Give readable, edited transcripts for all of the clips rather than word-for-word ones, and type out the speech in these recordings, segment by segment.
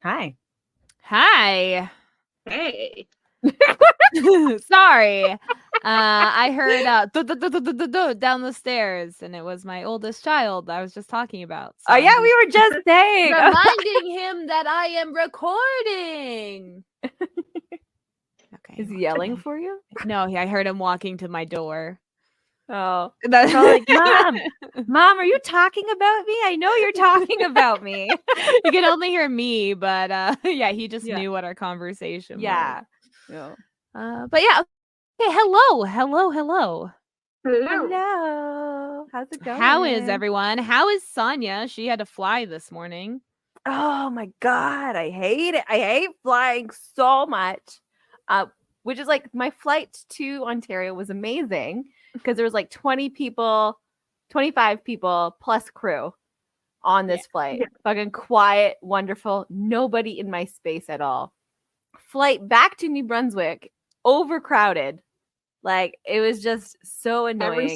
Hi. Hi. Hey. Sorry. I heard down the stairs, and it was my oldest child I was just talking about. Oh, yeah, we were just saying. reminding him that I am recording. Okay. Is he yelling for you? No, I heard him walking to my door. Oh, that's like, Mom, are you talking about me? I know you're talking about me. You can only hear me, but yeah, he just knew what our conversation was. Yeah. But yeah. Okay, hello. Hello. How's it going? How is everyone? How is Sonia? She had to fly this morning. Oh my God. I hate it. I hate flying so much. Which is like my flight to Ontario was amazing because there was like 20 people, 25 people plus crew on this flight. Fucking quiet, wonderful. Nobody in my space at all. Flight back to New Brunswick, overcrowded. Like, it was just so annoying.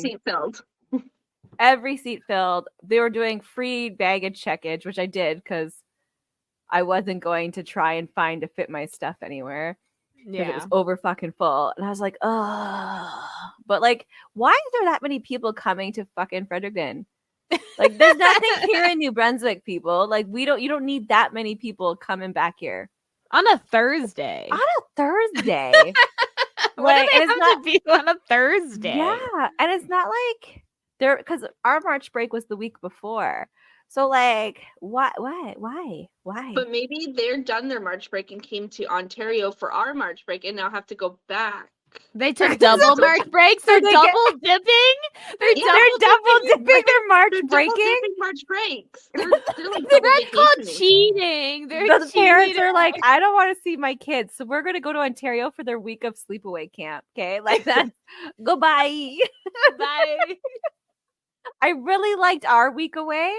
Every seat filled. They were doing free baggage checkage, which I did because I wasn't going to try and find to fit my stuff anywhere. Because it was over fucking full. And I was like, oh. But like, why is there that many people coming to fucking Fredericton? Like, there's nothing here in New Brunswick, people. Like, you don't need that many people coming back here. On a Thursday. What do they have to be on a Thursday? Yeah. And it's not like because our March break was the week before. So, like, why? But maybe they're done their March break and came to Ontario for our March break and now have to go back. They took double March breaks? They're double dipping? They're double dipping their March breaking? March breaks. That's called cheating. The parents are like, I don't want to see my kids, so we're going to go to Ontario for their week of sleepaway camp. Okay? Like that. Goodbye. Bye. I really liked our week away.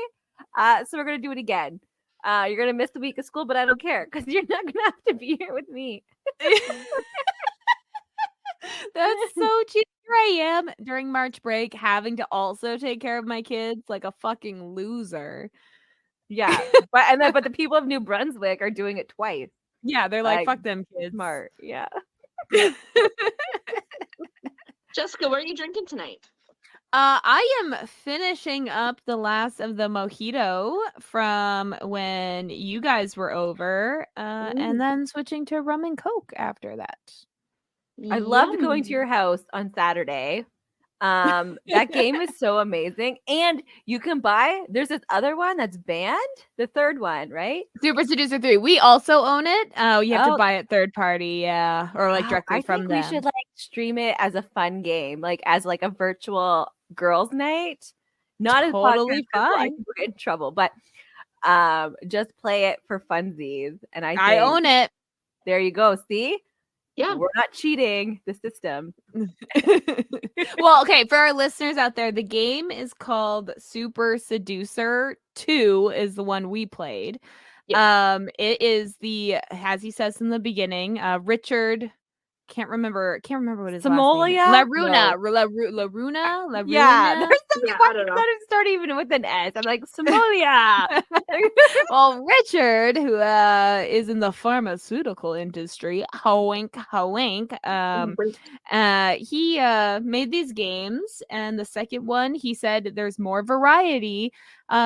So we're going to do it again. You're going to miss the week of school, but I don't care because you're not going to have to be here with me. That's so cheap. Here I am during March break having to also take care of my kids like a fucking loser. Yeah. But the people of New Brunswick are doing it twice. Yeah, they're like fuck them kids. Smart. Yeah. Jessica, what are you drinking tonight? I am finishing up the last of the mojito from when you guys were over, and then switching to rum and coke after that. I loved going to your house on Saturday. That game is so amazing. And you can there's this other one that's banned, the third one, right? Super Seducer 3. We also own it. You have to buy it third party, yeah. Or like directly from them. We should like stream it as a fun game, like as like a virtual girls' night. Not totally fun. We're in trouble, but just play it for funsies. And I own it. There you go. See? Yeah. We're not cheating the system. Well, okay, for our listeners out there, the game is called Super Seducer 2 is the one we played. Yeah. It is as he says in the beginning, Richard can't remember what his Samolia? last name is. La Runa? Yeah, there's some fucking letters start even with an S. I'm like, Samolia. Well, Richard, who is in the pharmaceutical industry, wink. He made these games, and the second one, he said there's more variety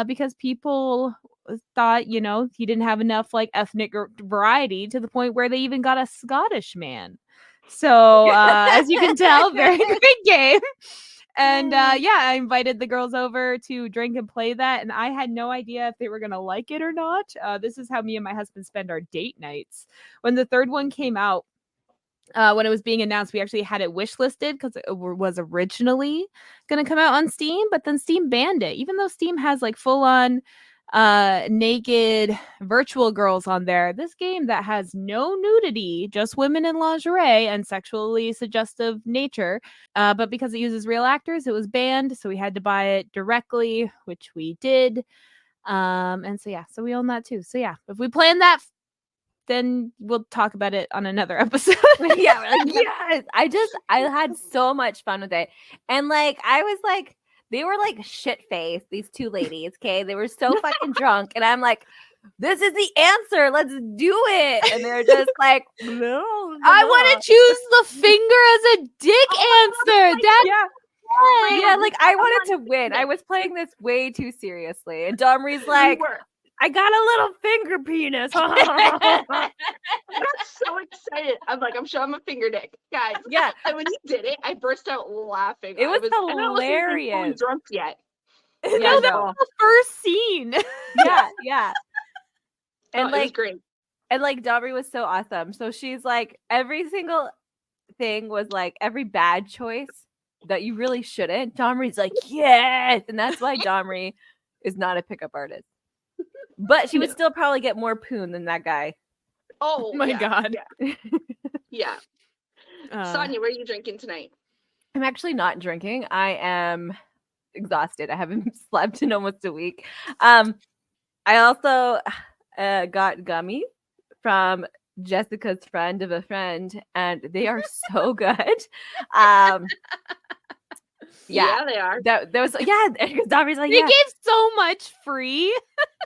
because people thought, he didn't have enough like ethnic variety to the point where they even got a Scottish man. So as you can tell, very great game. And I invited the girls over to drink and play that, and I had no idea if they were gonna like it or not. This is how me and my husband spend our date nights. When the third one came out, when it was being announced, we actually had it wish listed because it was originally gonna come out on Steam, but then Steam banned it, even though Steam has like full on naked virtual girls on there. This game that has no nudity, just women in lingerie and sexually suggestive nature, but because it uses real actors, it was banned, so we had to buy it directly, which we did. And so we own that too. So yeah, if we plan that, then we'll talk about it on another episode. Yeah, like, yes. I had so much fun with it, and like I was like, they were like shit faced, these two ladies. Okay, they were so fucking drunk, and I'm like, this is the answer. Let's do it. And they're just like, no. I want to choose the finger as a dick answer. That's Yeah, like I wanted to win. I was playing this way too seriously. And Domri's like, I got a little finger penis. I got so excited. I'm like, I'm showing my finger dick. Guys. Yeah. And when he did it, I burst out laughing. It was I don't think hilarious. I'm drunk yet. no, that was the first scene. Yeah. And it was great. And like Domri was so awesome. So she's like, every single thing was like every bad choice that you really shouldn't. Domri's like, yes. And that's why Domri is not a pickup artist. But she would still probably get more poon than that guy. Oh my God. Yeah. Sonia, what are you drinking tonight? I'm actually not drinking. I am exhausted. I haven't slept in almost a week. I also got gummies from Jessica's friend of a friend, and they are so good. Yeah, they are. That was because Domri's like, you gave so much free.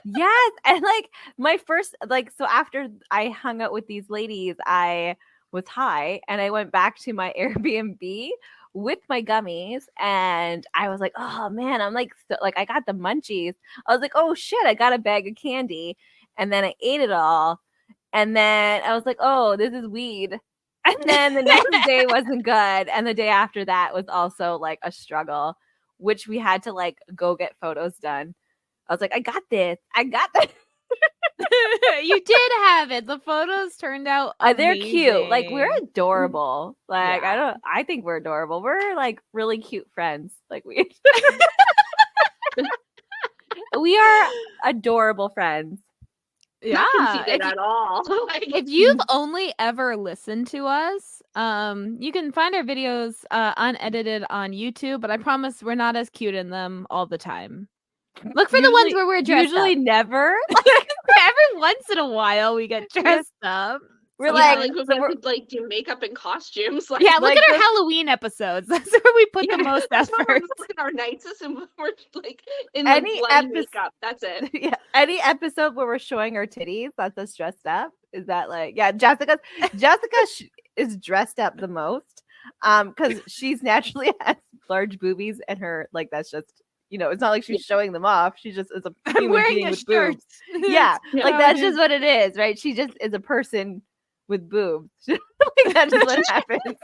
Yes. And like my first, like, so after I hung out with these ladies, I was high and I went back to my Airbnb with my gummies and I was like, oh man, I'm like, so, like I got the munchies. I was like, oh shit, I got a bag of candy. And then I ate it all. And then I was like, oh, this is weed. And then the next day wasn't good. And the day after that was also like a struggle, which we had to like go get photos done. I was like, I got this. You did have it. The photos turned out they're cute. Like we're adorable. Like I think we're adorable. We're like really cute friends. Like we are adorable friends. Yeah, not conceited at all. If you've only ever listened to us, you can find our videos unedited on YouTube, but I promise we're not as cute in them all the time. Look for the ones where we're dressed usually up. Never. Every once in a while we get dressed up. We're we're like do makeup and costumes. Like, yeah, look at our Halloween episodes. That's where we put the most effort. Look at our nights and we're like in any makeup. That's it. Yeah, any episode where we're showing our titties, that's us dressed up. Is that like Jessica is dressed up the most, because she's naturally has large boobies and her like that's just. You know, it's not like she's showing them off. She just is a human being with boobs. Yeah, like that's just what it is, right? She just is a person with boobs. Like that's just what happens.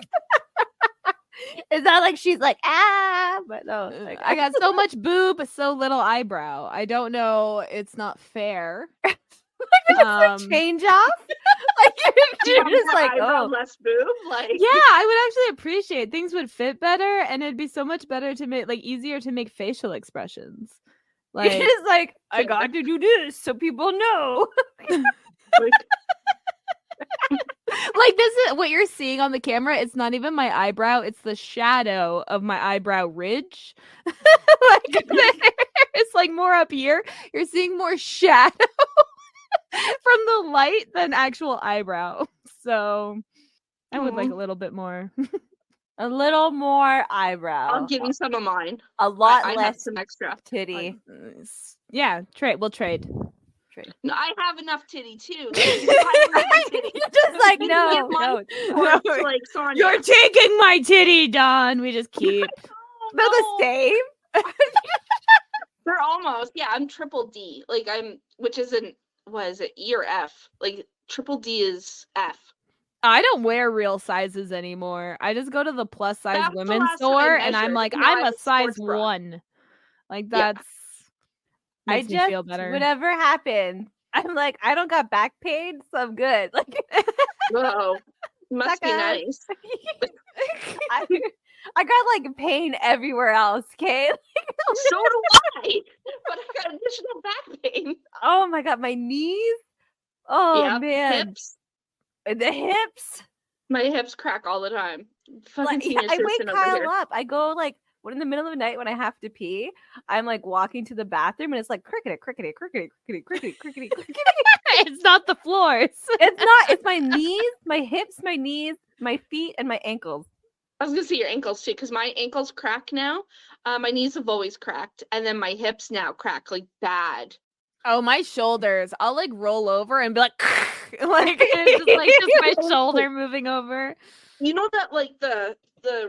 It's not like she's like but no. Like, I got so much boob, so little eyebrow. I don't know. It's not fair. Like change off. Like you're just like less boob. Like I would actually appreciate things would fit better, and it'd be so much better to make easier to make facial expressions. Like you're just like I got to do this so people know. Like this is what you're seeing on the camera. It's not even my eyebrow; it's the shadow of my eyebrow ridge. Like it's like more up here. You're seeing more shadow from the light than actual eyebrow. So I would like a little bit more. A little more eyebrow. I'll give you some of mine. A lot I less have some extra titty. Yeah, we'll trade. No, I have enough titty too. Just like no. Like Sonia. You're taking my titty, Dawn. We just keep. They're the same. They're almost. Yeah, I'm triple D. Like which isn't. What is it? E or F? Like triple D is F. I don't wear real sizes anymore. I just go to the plus size That's women's store and I'm like, I'm a size 1. Like that's makes me feel better. Whatever happens, I'm like, I don't got back pain, so I'm good. Like whoa. Must be nice. I got like pain everywhere else, okay? So do I. But I got additional back pain. Oh my god, my knees. Oh man. Hips. The hips. My hips crack all the time. Like, I wake Kyle up. I go like when in the middle of the night when I have to pee, I'm like walking to the bathroom and it's like crickety. It's not the floors. It's not. It's my knees, my hips, my knees, my feet, and my ankles. I was gonna say your ankles too, because my ankles crack now. My knees have always cracked, and then my hips now crack like bad. Oh, my shoulders. I'll like roll over and be like, like it's just my shoulder moving over. You know that like the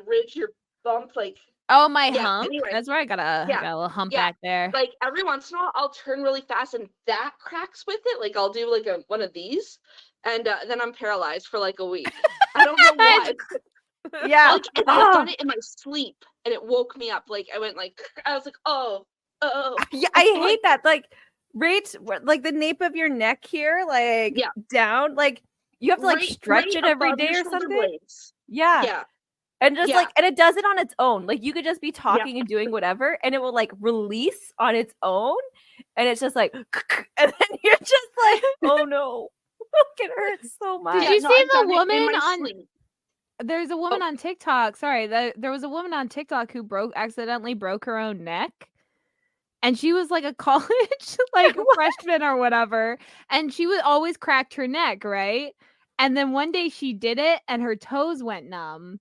ridge, your bump, like Oh, my yeah. hump. Anyway, That's where I got a little hump back there. like every once in a while, I'll turn really fast and that cracks with it. Like I'll do like one of these, and then I'm paralyzed for like a week. I don't know why. Yeah. Like, and I've done it in my sleep, and it woke me up. Like I went like I was like, oh. Yeah, I hate that. Like right, like the nape of your neck here, like down, like you have to like stretch it every day or something. Blades. Yeah. Yeah. And just like, and it does it on its own. Like you could just be talking and doing whatever, and it will like release on its own, and it's just like, and then you're just like, oh no, it hurts so much. Did you see the woman on? There's a woman on TikTok. Sorry, there was a woman on TikTok who accidentally broke her own neck. And she was like a college like freshman or whatever. And she would always cracked her neck, right? And then one day she did it and her toes went numb.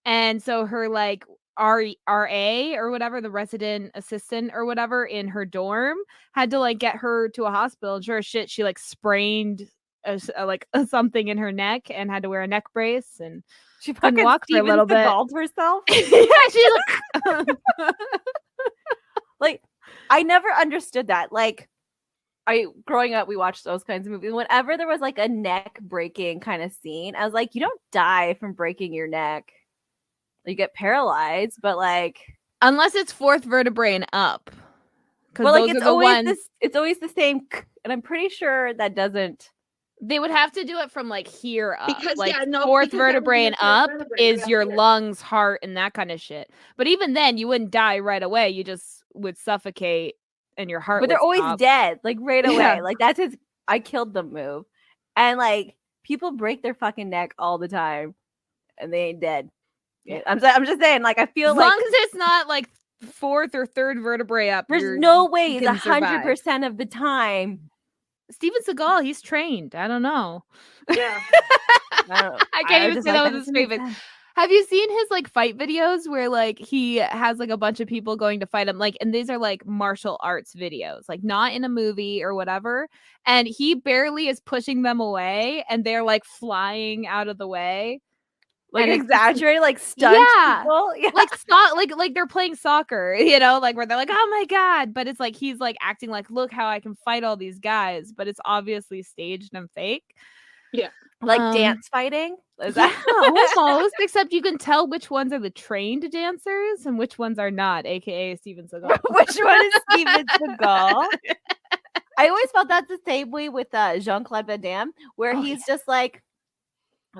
And so her like RA or whatever, the resident assistant or whatever in her dorm had to like get her to a hospital. And sure as shit, she like sprained something in her neck and had to wear a neck brace, and she fucking walked for a little bit. Herself. Yeah, she's like, like I never understood that. Like growing up, we watched those kinds of movies. Whenever there was like a neck breaking kind of scene, I was like, you don't die from breaking your neck. You get paralyzed, but like unless it's fourth vertebrae and up. Well, like it's always the same, and I'm pretty sure that doesn't. They would have to do it from like here up, because like fourth vertebrae and up is your lungs, heart, and that kind of shit. But even then, you wouldn't die right away. You just would suffocate, and your heart. But they're always dead, like right away. Yeah. Like that's his "I killed them" move, and like people break their fucking neck all the time, and they ain't dead. Yeah. I'm just saying, like I feel as long as it's not like fourth or third vertebrae up. There's no way 100% of the time. Steven Segal, he's trained. I don't know. Yeah. I can't even say that was his favorite. Have you seen his like fight videos where like he has like a bunch of people going to fight him? Like, and these are like martial arts videos, like not in a movie or whatever. And he barely is pushing them away, and they're like flying out of the way. Like exaggerated, like stunt people. Yeah. Like they're playing soccer, you know, like where they're like, oh my God. But it's like he's like acting like, look how I can fight all these guys, but it's obviously staged and fake. Yeah. Like dance fighting. Is that almost, except you can tell which ones are the trained dancers and which ones are not, aka Steven Segal. Which one is Steven Segal? I always felt that's the same way with Jean-Claude Van Damme, where he's just like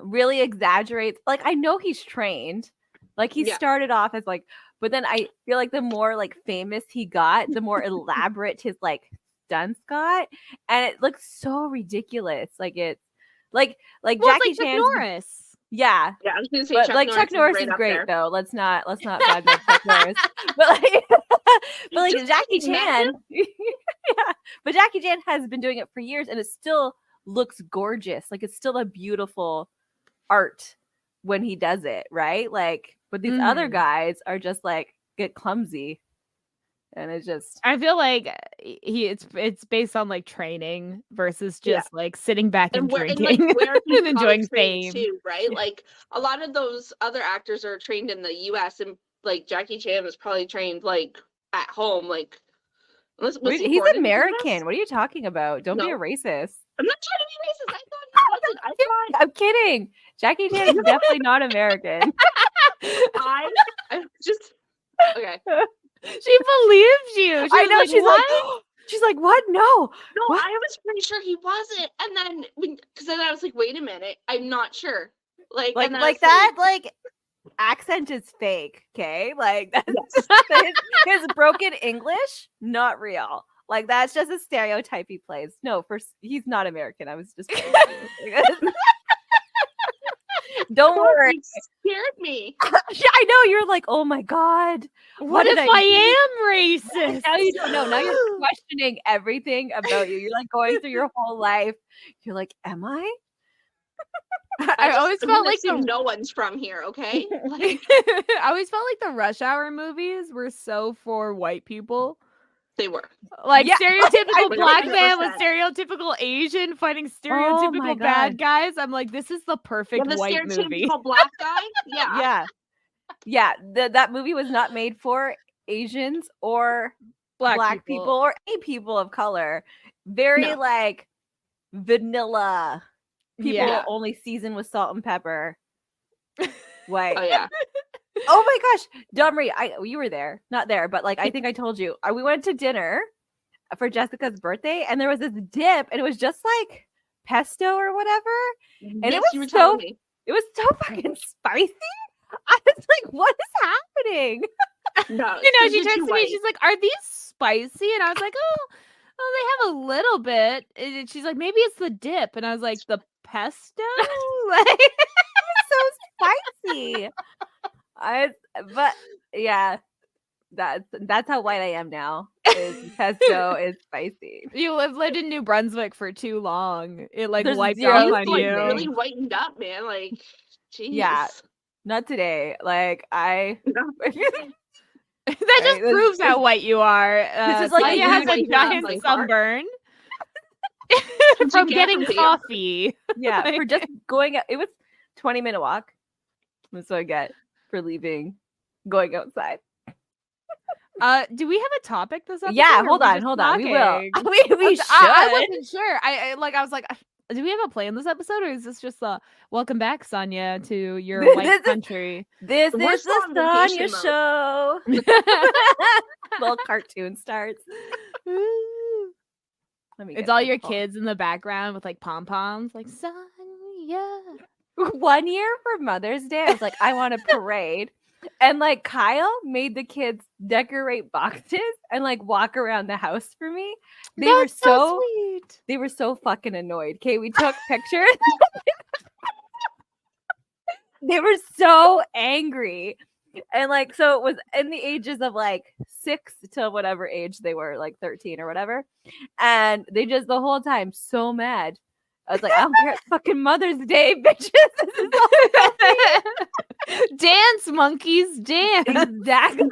really exaggerates. Like I know he's trained, like he started off as like, but then I feel like the more like famous he got, the more elaborate his like stunts got, and it looks so ridiculous. Like it's like Jackie Chan. Norris. Yeah, I was gonna say Chuck Norris is great though. Let's not bad mouth Chuck Norris. But like Jackie Chan, but Jackie Chan has been doing it for years, and it still looks gorgeous. Like it's still a beautiful art when he does it, right? Like, but these other guys are just like get clumsy, and it's just. I feel like it's based on like training versus just like sitting back and drinking and enjoying fame too, right? Like a lot of those other actors are trained in the U.S. and like Jackie Chan was probably trained like at home, like. He's American. What are you talking about? Don't be a racist. I'm not trying to be racist. I thought he wasn't. I'm kidding. Jackie Chan is definitely not American. I just okay. She believes you. I know. She's like, what? No. What? I was pretty sure he wasn't. And then because then I was like, wait a minute, I'm not sure. Like that. Like accent is fake. Okay, like that's his broken English, not real. Like that's just a stereotype he plays. No, he's not American. I was just don't worry. It scared me. I know, you're like, oh my God, what if I am racist? Now you don't know. Now you're questioning everything about you. You're like going through your whole life. You're like, am I? I always felt like no one's from here, okay? Like I always felt like the Rush Hour movies were so for white people. They were. Like Yeah, stereotypical I black really man with 100%. stereotypical Asian fighting Oh my stereotypical bad God. guys. I'm like, this is the perfect The white movie. stereotypical black guy. Yeah. Yeah. That movie was not made for Asians or black people or any people of color. Very No. like vanilla. People Yeah. only seasoned with salt and pepper. White. Oh yeah. Oh my gosh, Domri, you were there, not there, but like I think I told you. We went to dinner for Jessica's birthday, and there was this dip, and it was just like pesto or whatever, and Yes, it was you were so telling me. it was so fucking spicy. I was like, what is happening? No, You know, it's she just turns too to me, white. she's like, are these spicy? And I was like, oh, they have a little bit. And she's like, maybe it's the dip. And I was like, the pesto? Like, So spicy. But yeah, that's how white I am now. Is pesto is spicy. you have lived in New Brunswick for too long. It like There's wiped zero off You on like you. really whitened up, man. Like, jeez. Yeah. Not today. Like That just Right, proves how white you are. is like Sonia a has white a giant man's sunburn What'd from you get getting from coffee. yeah, for just going it was 20-minute walk. That's what I get for leaving, going outside. Do we have a topic this episode? Yeah, or hold are we on. just We will. talking? We should. I wasn't sure. I was like, do we have a plan this episode, or is this just a welcome back, Sonia, to your This white is- country? This We're is still the on Sonya vacation show. Little cartoon starts. Let me It's get all my your phone. kids in the background with like pom poms, like Sonia. 1 year for Mother's Day, I was like, I want a parade. And like Kyle made the kids decorate boxes and like walk around the house for me. They were That's so sweet. they were so fucking annoyed. Okay, we took pictures. They were so angry. And like, so it was in the ages of like 6 to whatever age they were, like 13 or whatever. And they just the whole time so mad. I was like, I don't care. It's fucking Mother's Day, bitches. This is all about me. Dance, monkeys, dance. Exactly.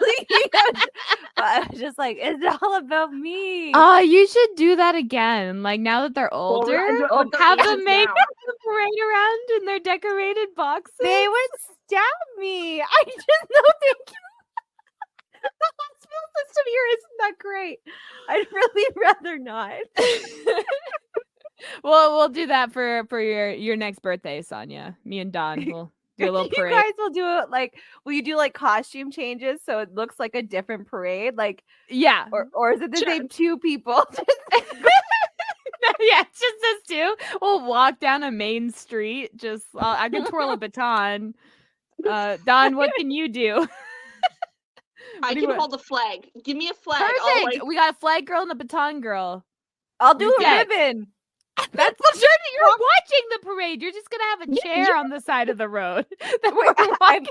But I was just like, it's all about me. Oh, you should do that again. Like now that they're older, with their have them ages make down. the parade around in their decorated boxes. They would stab me. I just don't think the hospital system here is not great. I'd really rather not. Well, we'll do that for your next birthday, Sonia. Me and Don will do a little You parade. guys will do it like, will you do like costume changes so it looks like a different parade? Like, Yeah. or is it the Sure. same two people? Yeah, it's just us two. We'll walk down a main street. Just I can twirl a baton. Don, what can you do? I do you can want? hold a flag. Give me a flag. I'll, Perfect. like, We got a flag girl and a baton girl. I'll do Yeah. a ribbon. That's what you're watching the parade. You're just gonna have a chair on the side of the road. that we're walking.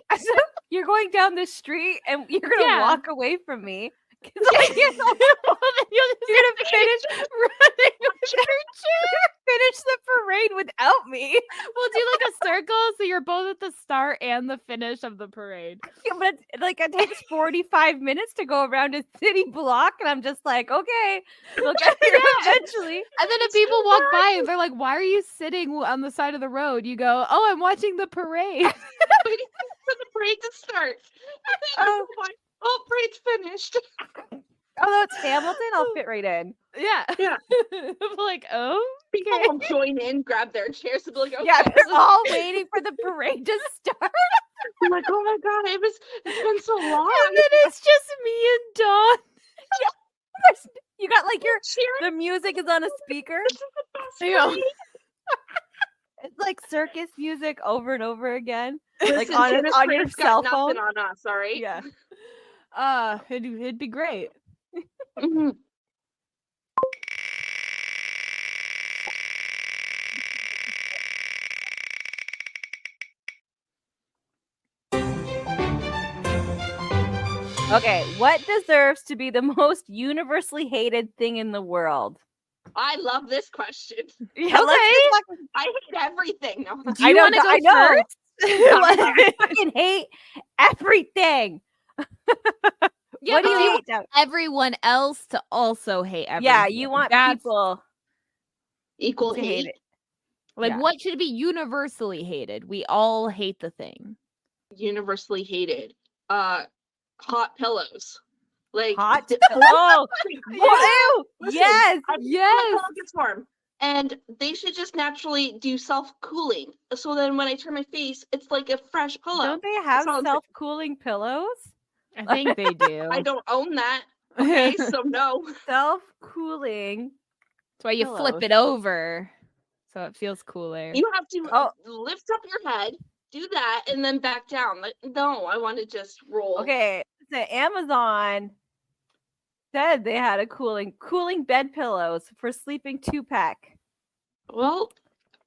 You're going down the street and you're gonna Yeah. walk away from me. 'Cause, Well, like, then you're gonna finish running with your chair. finish the parade without me. We'll do like a circle so you're both at the start and the finish of the parade. Yeah, but like it takes 45 minutes to go around a city block, and I'm just like, okay, we'll get here eventually. And then if people walk by and they're like, "Why are you sitting on the side of the road?" You go, "Oh, I'm watching the parade." waiting for the parade to start. Oh. Oh, parade's finished. Although it's Hamilton, I'll fit right in. Yeah. Yeah. I'm like, oh, People okay. will join in, grab their chairs, and be like, okay. Yeah, they're all waiting for the parade to start. I'm like, oh my god, it's been so long. And then it's just me and Dawn. You got like your Cheering. the music is on a speaker. This is the best Yeah. parade. It's like circus music over and over again. Listen, Like on Santa's your parade's got cell nothing phone. on us, all right? Yeah. It'd be great. Mhm. Okay, what deserves to be the most universally hated thing in the world? I love this question. Yeah, let's just fucking- I hate everything. No, Do you want to go I know. first? I fucking hate everything. Yeah, What do but you you hate? Down? everyone else to also hate everything. Yeah, you want people Equal to hate hate. it. Like, yeah. what should be universally hated? We all hate the thing. Universally hated. Hot pillows. Like Hot. the- Oh, Listen, yes. My Yes. pillow gets warm, and they should just naturally do self-cooling. So then when I turn my face, it's like a fresh pillow. Don't they have So self-cooling pillows? I think they do. I don't own that. Okay, so no. Self-cooling. That's why you flip pillows. it over so it feels cooler. You have to lift up your head, do that, and then back down. Like, no, I want to just roll. Okay, so Amazon said they had a cooling bed pillows for sleeping 2-pack. Well,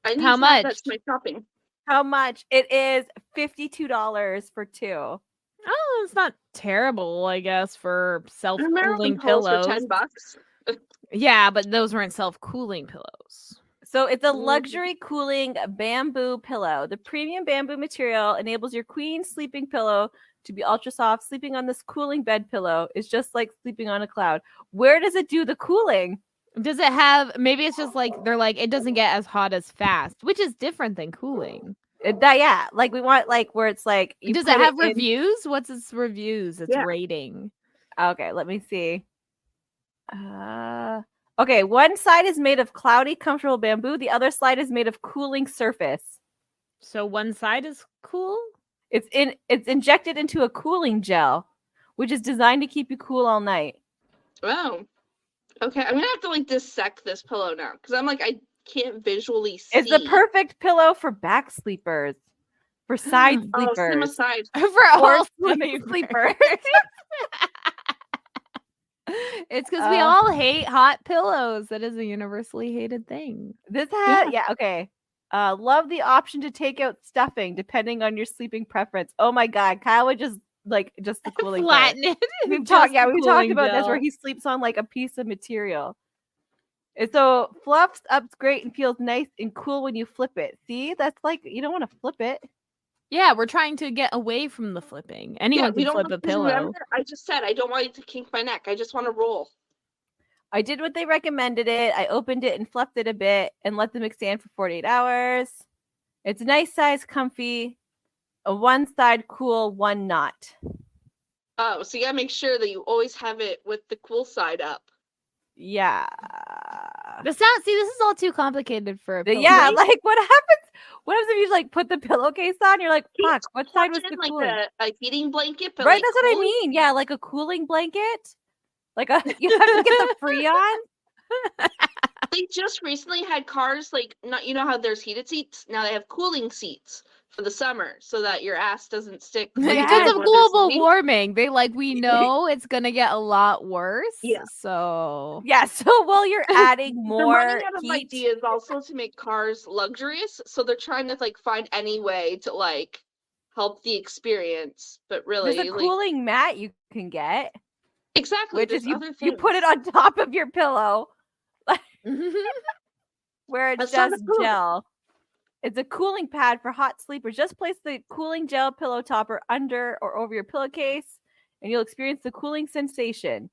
I need How to add that much? to my shopping. How much? It is $52 for 2. Oh, it's not terrible, I guess, for self-cooling Maryland pillows pillows. for $10. Yeah, but those weren't self-cooling pillows. So it's a luxury cooling bamboo pillow. The premium bamboo material enables your queen sleeping pillow to be ultra soft. Sleeping on this cooling bed pillow is just like sleeping on a cloud. Where does it do the cooling? Does it have, maybe it's just like, they're like, it doesn't get as hot as fast, which is different than cooling. Yeah, like we want like where it's like. Does it have reviews? What's its reviews? Its rating? Okay, let me see. Okay, one side is made of cloudy, comfortable bamboo. The other side is made of cooling surface. So one side is cool? It's injected into a cooling gel, which is designed to keep you cool all night. Oh. Okay, I'm gonna have to like dissect this pillow now because I'm like I can't visually see. It's the perfect pillow for back sleepers, for side sleepers, side. For all sleepers. It's because we all hate hot pillows. That is a universally hated thing. This has okay. Love the option to take out stuffing depending on your sleeping preference. Oh my god, Kyle would just the cooling flatten it. We talked about this where he sleeps on like a piece of material. And so fluffs up great and feels nice and cool when you flip it. See, that's like you don't want to flip it. Yeah, we're trying to get away from the flipping. Anyone can flip a pillow. Remember, I just said I don't want it to kink my neck. I just want to roll. I did what they recommended it. I opened it and fluffed it a bit and let them extend for 48 hours. It's a nice size, comfy. A one side cool, one not. Oh, so you gotta make sure that you always have it with the cool side up. Yeah. This is all too complicated for a pillow. Yeah, like what happens? What happens if you like put the pillowcase on? You're like, fuck, what side was the cooling? Like a heating blanket, but right, like that's what I mean. Yeah, like a cooling blanket. Like you have to get the Freon. They just recently had cars like not how there's heated seats. Now they have cooling seats for the summer so that your ass doesn't stick. Because of global warming, we know it's gonna get a lot worse. Yeah. So while you're adding more they're running out of ideas also to make cars luxurious, so they're trying to like find any way to like help the experience. But really, there's a cooling mat you can get. Exactly, which is you put it on top of your pillow, where it's just gel. It's a cooling pad for hot sleepers. Just place the cooling gel pillow topper under or over your pillowcase, and you'll experience the cooling sensation.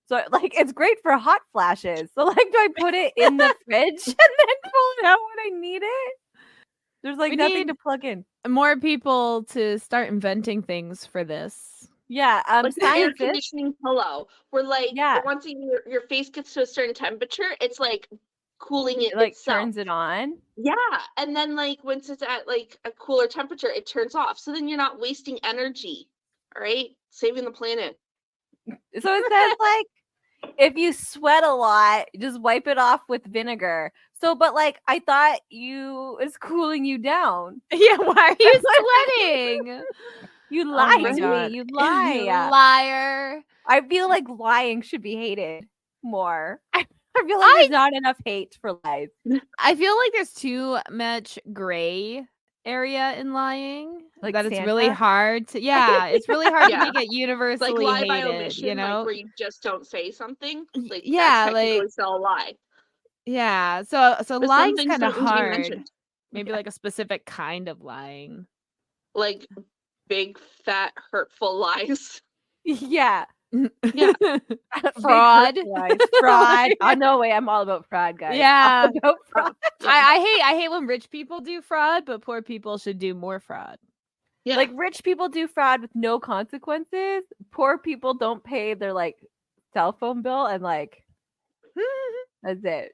So, like, it's great for hot flashes. So, like, do I put it in the fridge and then pull it out when I need it? There's like nothing to plug in. More people to start inventing things for this. Yeah, like the air conditioning pillow, where like once your face gets to a certain temperature, it's like cooling it like itself. Turns it on. Yeah, and then like once it's at like a cooler temperature, it turns off. So then you're not wasting energy. All right, saving the planet. So it says like if you sweat a lot, just wipe it off with vinegar. So, but like I thought it's cooling you down. Yeah, why are you sweating? You lie to me. You lie. You liar. I feel like lying should be hated more. I feel like there's not enough hate for lies. I feel like there's too much gray area in lying. Like that Santa? It's really hard to it's really hard to make it universally like lie hated, by omission, you know? like where you just don't say something. Like that's technically still a lie. Yeah, so lying's kind of hard. Maybe like a specific kind of lying. Like big, fat, hurtful lies. Yeah. Yeah. Fraud. Fraud. Oh, no way. I'm all about fraud, guys. Yeah. All about fraud. I hate when rich people do fraud, but poor people should do more fraud. Yeah. Like rich people do fraud with no consequences. Poor people don't pay their like cell phone bill and like that's it.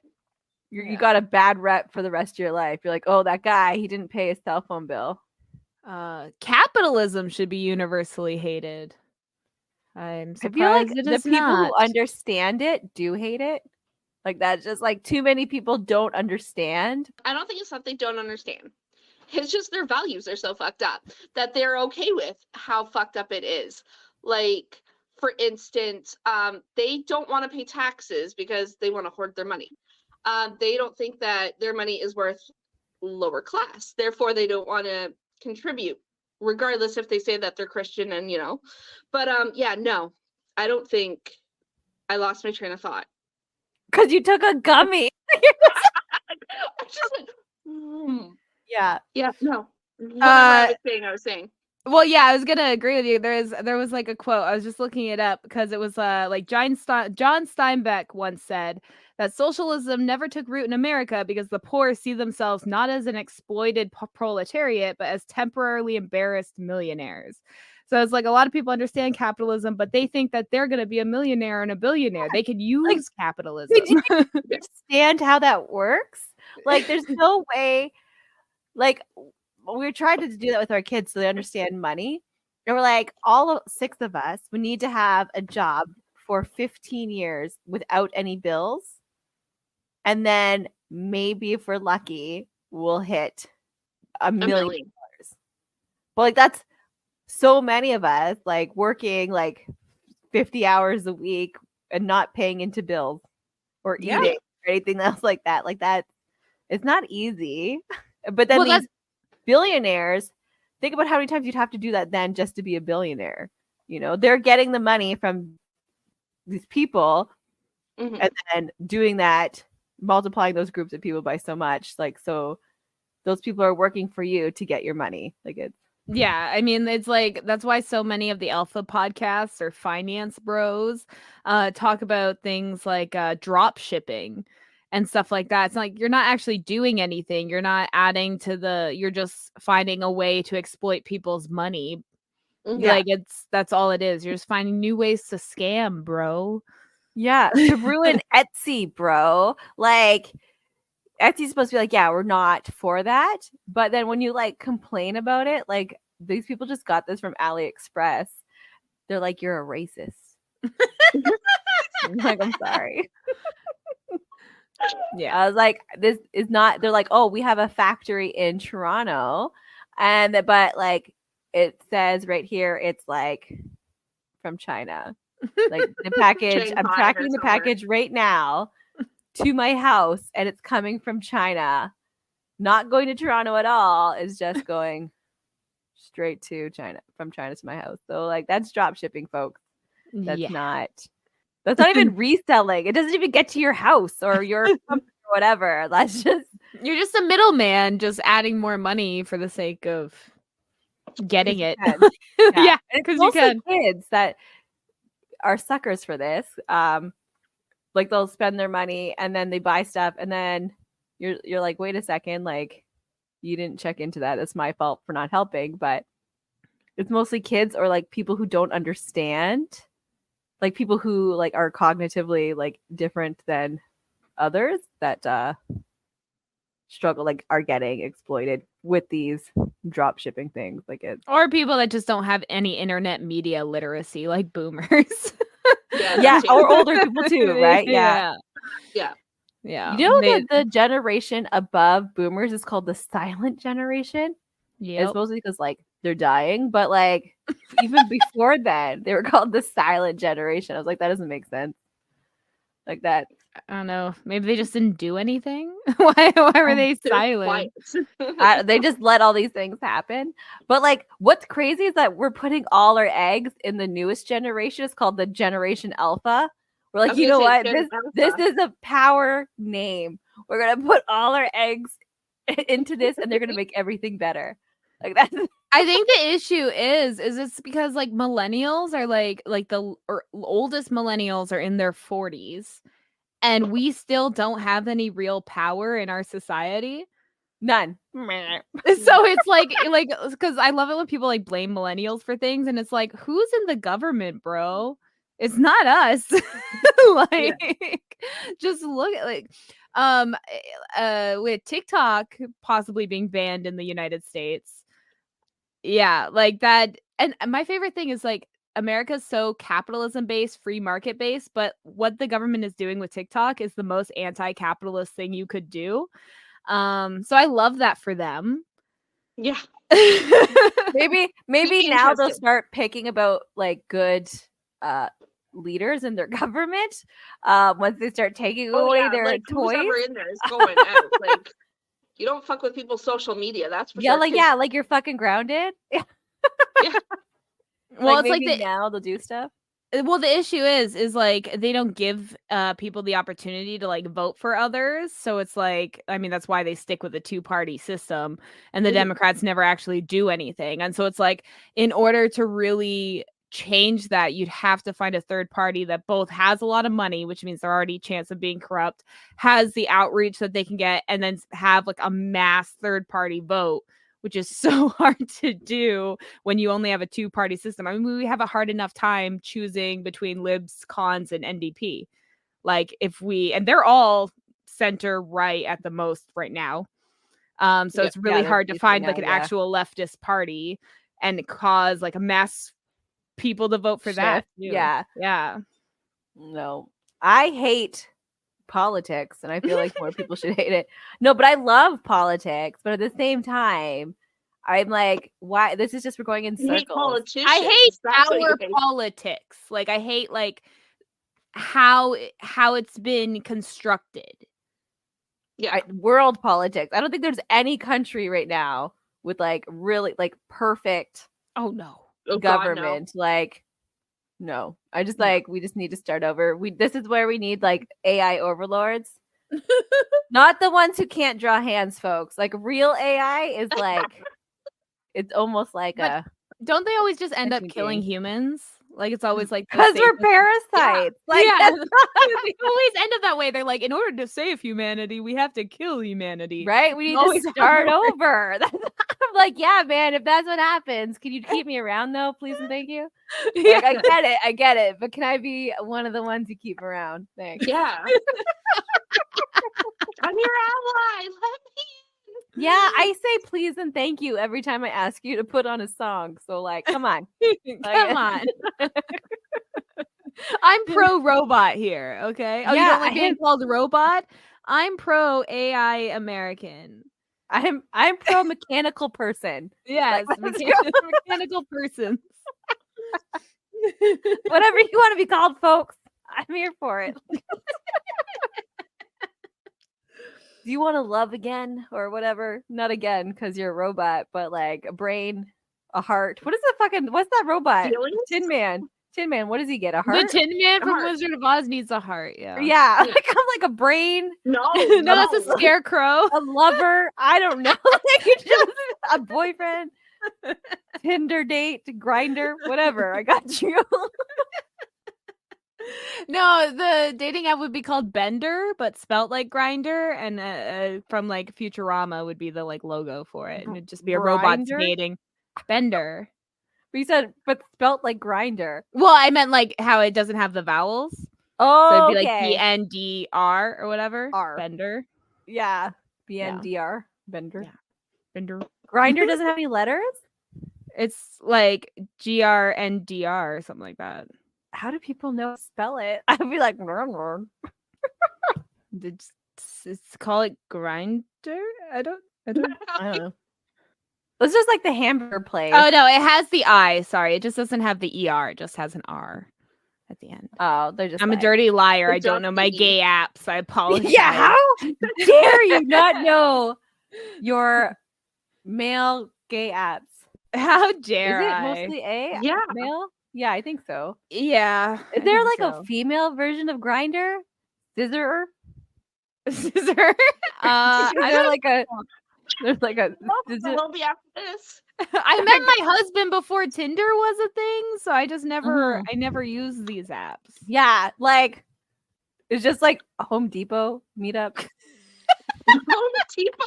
You got a bad rep for the rest of your life. You're like, oh, that guy, he didn't pay his cell phone bill. Capitalism should be universally hated. I'm I feel like surprised it the is people not. who understand it do hate it. Like that's just like too many people don't understand. I don't think it's that they don't understand. It's just their values are so fucked up that they're okay with how fucked up it is. Like, for instance, they don't want to pay taxes because they want to hoard their money. They don't think that their money is worth lower class. Therefore, they don't want to contribute, regardless if they say that they're Christian and, you know. But yeah, no, I don't think I lost my train of thought. Because you took a gummy. I just went, Yeah. yeah, no. Whatever I was saying. Well, yeah, I was gonna agree with you. There was like a quote. I was just looking it up because it was like John Steinbeck once said that socialism never took root in America because the poor see themselves not as an exploited proletariat, but as temporarily embarrassed millionaires. So it's like a lot of people understand capitalism, but they think that they're going to be a millionaire and a billionaire. They could use capitalism. Did you understand how that works? Like, there's no way. Like, we're trying to do that with our kids so they understand money. And we're like, all 6 of us, we need to have a job for 15 years without any bills. And then maybe if we're lucky, we'll hit $1 million. But like that's so many of us like working like 50 hours a week and not paying into bills or eating or anything else like that. Like that, it's not easy. But then these billionaires, think about how many times you'd have to do that then just to be a billionaire. You know, they're getting the money from these people and then doing that, multiplying those groups of people by so much. Like, so those people are working for you to get your money. Like it's. Yeah, I mean, it's like that's why so many of the alpha podcasts or finance bros talk about things like drop shipping and stuff like that. It's like you're not actually doing anything. You're not adding to you're just finding a way to exploit people's money. Yeah. Like that's all it is. You're just finding new ways to scam, bro. Yeah, to ruin Etsy, bro. Like Etsy's supposed to be like, yeah, we're not for that. But then when you like complain about it, like these people just got this from AliExpress. They're like, you're a racist. I'm like, I'm sorry. Yeah, I was like, this is not. They're like, oh, we have a factory in Toronto, but like it says right here, it's like from China. Like the package, I'm tracking the package right now to my house, and it's coming from China. Not going to Toronto at all. Is just going straight to China, from China to my house. So like that's drop shipping, folks. That's not even reselling. It doesn't even get to your house or your or whatever. That's just you're just a middleman, just adding more money for the sake of getting it. Yeah, because you can. Kids that are suckers for this. Like they'll spend their money and then they buy stuff and then you're like, wait a second, like you didn't check into that. It's my fault for not helping. But it's mostly kids or like people who don't understand, like people who like are cognitively like different than others that struggle, like are getting exploited with these drop shipping things. Like it, or people that just don't have any internet media literacy, like boomers. Yeah, or older people too, right? Yeah. You know that the generation above boomers is called the silent generation? Yeah, it's mostly because like they're dying, but like even before then, they were called the silent generation. I was like, that doesn't make sense. Like that. I don't know. Maybe they just didn't do anything. Why were they silent? They just let all these things happen. But like, what's crazy is that we're putting all our eggs in the newest generation. It's called the Generation Alpha. We're like, you know what? This is a power name. We're gonna put all our eggs into this, and they're gonna make everything better. Like that's I think the issue is it's because like millennials are like the oldest millennials are in their 40s, and we still don't have any real power in our society. None. So it's like because I love it when people like blame millennials for things, and it's like, who's in the government, bro? It's not us. Like, just look at with TikTok possibly being banned in the United States. Yeah, like that. And my favorite thing is like America's so capitalism based, free market based, but what the government is doing with TikTok is the most anti-capitalist thing you could do. So I love that for them. Yeah. Maybe Be now they'll interested. start picking about like good leaders in their government once they start taking away their like toys. who's ever in there is going out. Like, you don't fuck with people's social media, that's for Yeah, sure. like 'cause- yeah, like you're fucking grounded. Yeah. Well, Like, it's like maybe now they'll do stuff. well, the issue is like they don't give people the opportunity to like vote for others. So it's like, I mean, that's why they stick with a two-party system, and the Mhm. Democrats never actually do anything. And so it's like, in order to really change that, you'd have to find a third party that both has a lot of money, which means they're already chance of being corrupt, has the outreach that they can get, and then have like a mass third party vote, which is so hard to do when you only have a two-party system. I mean, we have a hard enough time choosing between libs, cons, and NDP. Like and they're all center right at the most right now. So it's really hard to find like an actual leftist party and cause like a mass people to vote for that. Yeah. Yeah. No, I hate politics, and I feel like more people should hate it. No, but I love politics, but at the same time, I'm like, why? This is just we're going in You hate circles. politicians. I hate That's what you our hate. politics. Like, I hate like how it's been constructed. Yeah. World politics. I don't think there's any country right now with like really like perfect Oh no. Oh, God, no. government. Like, no. I just like we just need to start over. This is where we need like AI overlords. Not the ones who can't draw hands, folks. Like real AI is like it's almost like But don't they always just end up Thinking. killing humans? Like, it's always like because we're parasites. Like yeah, that's they always end up that way. They're like, in order to save humanity, we have to kill humanity. right. We need Always to have start to work. over. I'm like, yeah, man. If that's what happens, can you keep me around though, please and thank you? Like, I get it. But can I be one of the ones you keep around? Thanks. Yeah. I'm your ally. Let me in. Yeah, I say please and thank you every time I ask you to put on a song. So like, come on. Come on. I'm pro robot here, okay? Oh, you Yeah, don't like being called a robot? I'm pro AI American. I'm pro mechanical person. Yes, Like, let's go. mechanical persons. Whatever you want to be called, folks. I'm here for it. Do you want to love again or whatever? Not again because you're a robot, but like a brain, a heart. What's that robot? Feelings? Tin Man. Tin Man, what does he get? A The heart? Tin Man A from heart. Wizard of Oz needs a heart, yeah. Yeah. Like I'm like a brain, No, No, that's a scarecrow. a lover. I don't know. Like it's just a boyfriend, Tinder date, grinder, whatever. I got you. No, the dating app would be called Bender, but spelt like Grinder, and from like Futurama would be the like logo for it, and it'd just be a robot Grinder? dating Bender. But you said, but spelt like grinder. Well, I meant like how it doesn't have the vowels, so Oh, it'd be like BNDR or whatever. R. Bender. Yeah. BNDR. Bender. Yeah. Bender. Grinder doesn't have any letters? It's like GRNDR or something like that. How do people know how to spell it? I'd be like, It's call it Grinder. I don't. I don't know. It's just like the hamburger place. Oh no, it has the I. Sorry, it just doesn't have the ER. It just has an R at the end. Oh, they're just I'm a like, dirty liar. It's I don't know my just gay apps. I apologize. yeah, how dare you not know your male gay apps? How Is dare it I? mostly a Yeah. male? Yeah, I think so. Yeah. Is there like a female version of Grinder? Scissor? Scissor? I Is there don't like a There's like a. We'll be after this. I met my husband before Tinder was a thing, so I just never, Mhm. I never used these apps. Yeah, like it's just like a Home Depot meetup. Home Depot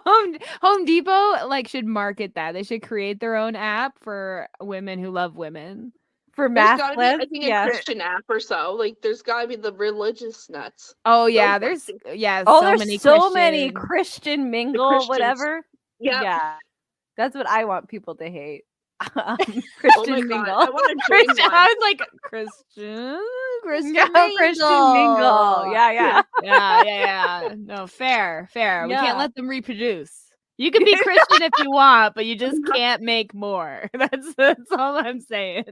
meetup. Home Depot like should market that. They should create their own app for women who love women. For There's gotta be, I maskless, think, yeah. a Christian app or so. Like, there's gotta be the religious nuts. Oh yeah, Those there's ones. Oh, so there's many so many Christian. Christian mingle, Christians. whatever. Yep. Yeah, that's what I want people to hate. Oh Christian my mingle. god, I want to join Christian, one. I was like Christian Yeah, mingle. Christian mingle. Yeah. Yeah. No, fair. We can't Yeah. let them reproduce. You can be Christian if you want, but you just can't make more. That's all I'm saying.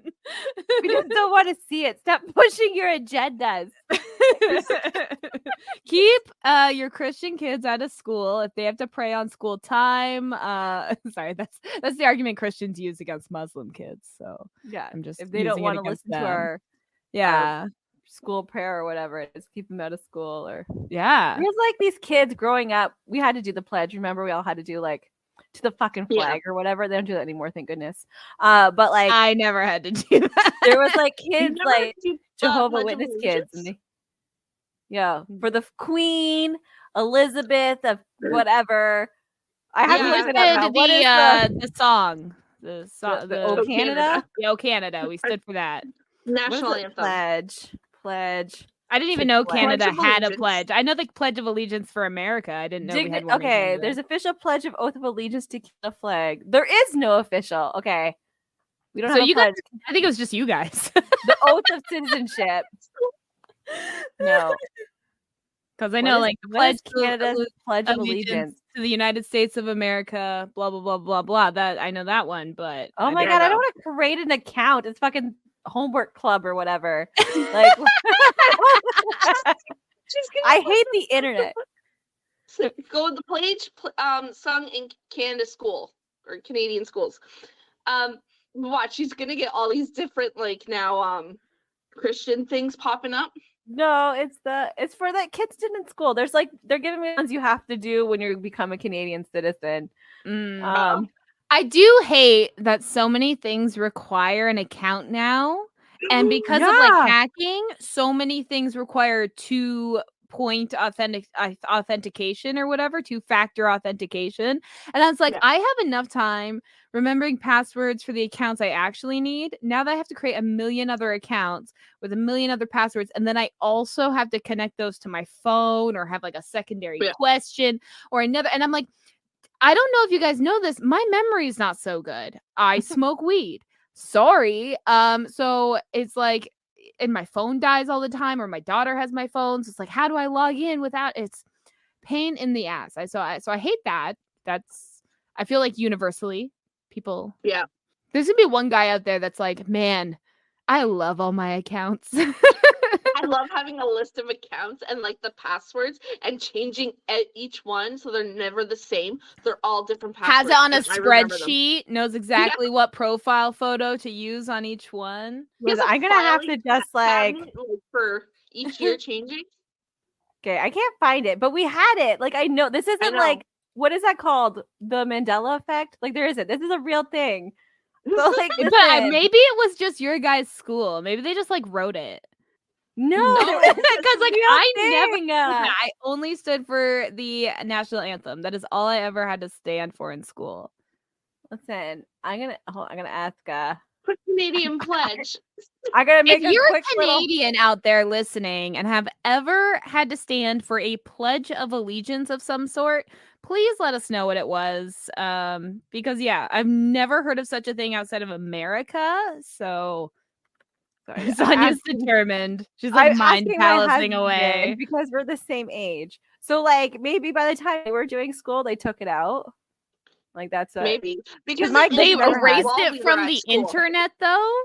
We just don't want to see it. Stop pushing your agendas. Keep your Christian kids out of school if they have to pray on school time. Sorry, that's the argument Christians use against Muslim kids. So Yeah, I'm just if they don't want to listen them. to our yeah school prayer or whatever, just keep them out of school. Or yeah. it was like these kids growing up. We had to do the pledge. Remember, we all had to do like to the fucking flag or whatever. They don't do that anymore, thank goodness. But like I never had to do that. there was like You kids never like do, Jehovah Pledge of Witness kids, and Allegiance? for the Queen Elizabeth of whatever. I have to Yeah. look it up now. What is the song? The song. the O Canada? Oh, Canada. We stood for that. What is National it? anthem. Pledge. I didn't even Pledge know of Canada had a Allegiance. pledge. I know the Pledge of Allegiance for America. I didn't know we had one. in Okay, Canada. there's official pledge of oath of allegiance to the flag. There is no official. Okay, we don't So have a you guys- pledge. I think it was just you guys. The oath of citizenship. No, Because I What know, is- like, the what is pledge to Canada's pledge of allegiance allegiance. to the United States of America, blah blah blah blah blah. That I know that one, but Oh my don't god, I know. don't want to create an account. It's fucking homework club or whatever. Like, I hate the internet. Go with the pledge sung in Canada school or Canadian schools. Watch, she's gonna get all these different like now Christian things popping up. No, it's for the kids did in school. There's like they're giving me ones you have to do when you become a Canadian citizen. I do hate that so many things require an account now. And because of like Yeah. hacking, so many things require two-point authentication or whatever, two-factor authentication. And I was like, Yeah. I have enough time remembering passwords for the accounts I actually need. Now that I have to create a million other accounts with a million other passwords, and then I also have to connect those to my phone or have like a secondary Yeah. question or another. And I'm like, I don't know if you guys know this. My memory is not so good. I smoke weed. Sorry. So it's like, and my phone dies all the time, or my daughter has my phone. So it's like, how do I log in without? It's pain in the ass. So I hate that. I feel like universally people. Yeah. There's gonna be one guy out there that's like, man, I love all my accounts. I love having a list of accounts and like the passwords and changing each one so they're never the same. They're all different Has passwords. it on a and I remember them. spreadsheet, knows exactly what profile photo to use on each one. He has a I'm gonna have to filing just like cabinet, for each year changing. okay, I can't find it, but we had it. Like I know this isn't know. like what is that called? The Mandela effect? Like there isn't. This is a real thing. So like But listen. maybe it was just your guys' school. Maybe they just like wrote it. No, No, because Because like I only stood for the national anthem. That is all I ever had to stand for in school. listen. I'm gonna ask. Quick Canadian pledge. I gotta make If you're a quick a little. Canadian out there listening and have ever had to stand for a pledge of allegiance of some sort, please let us know what it was. Because yeah, I've never heard of such a thing outside of America. So Sorry, Sonya's determined. She's like I'm mind asking my palacing husband away. because we're the same age. So like maybe by the time they were doing school, they took it out. Like that's what Maybe because my it They is never had- erased while it we were from at the school. internet though.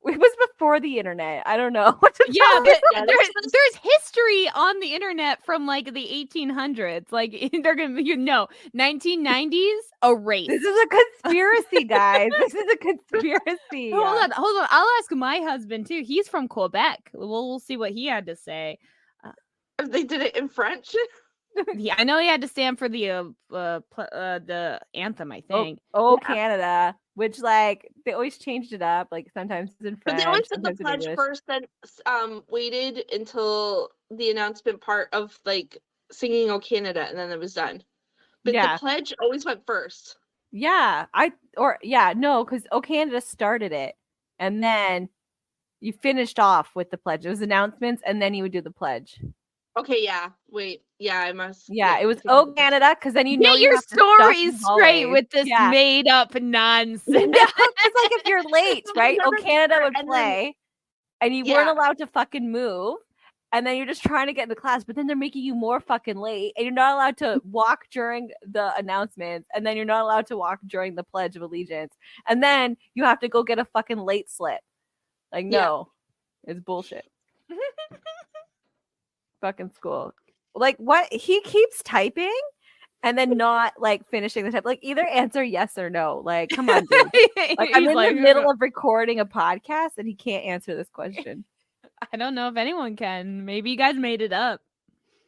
it was before the internet. I don't know what to Yeah, tell but you. Yeah, there's history on the internet from like the 1800s. Like they're gonna 1990s erased. This is a conspiracy, guys. This is a conspiracy. Hold on. I'll ask my husband too. He's from Quebec. We'll see what he had to say. They did it in French. Yeah, I know he had to stand for the anthem, I think. Oh, Canada, which like they always changed it up. Like sometimes it's in But French, they always did the sometimes in pledge English. first, then waited until the announcement part of like singing "O Canada," and then it was done. But Yeah. the pledge always went first. Yeah, no, because Oh Canada started it, and then you finished off with the pledge. It was announcements, and then you would do the pledge. Okay, yeah. Wait, yeah, I must. Yeah, it was I think Oh Canada, because then you know Get you your have to stop stories in straight hallways. with this Yeah. made up nonsense. No, it's like if you're late, right? Oh Remember Canada that, would and then- play, and you weren't allowed to fucking move. And then you're just trying to get into class, but then they're making you more fucking late, and you're not allowed to walk during the announcements, and then you're not allowed to walk during the Pledge of Allegiance, and then you have to go get a fucking late slip. Like, no, it's bullshit. Fucking school. Like, what? He keeps typing and then not like finishing the type. Like, either answer yes or no. Like, come on, dude. Like, I'm in the middle of recording a podcast, and he can't answer this question. I don't know if anyone can. Maybe you guys made it up.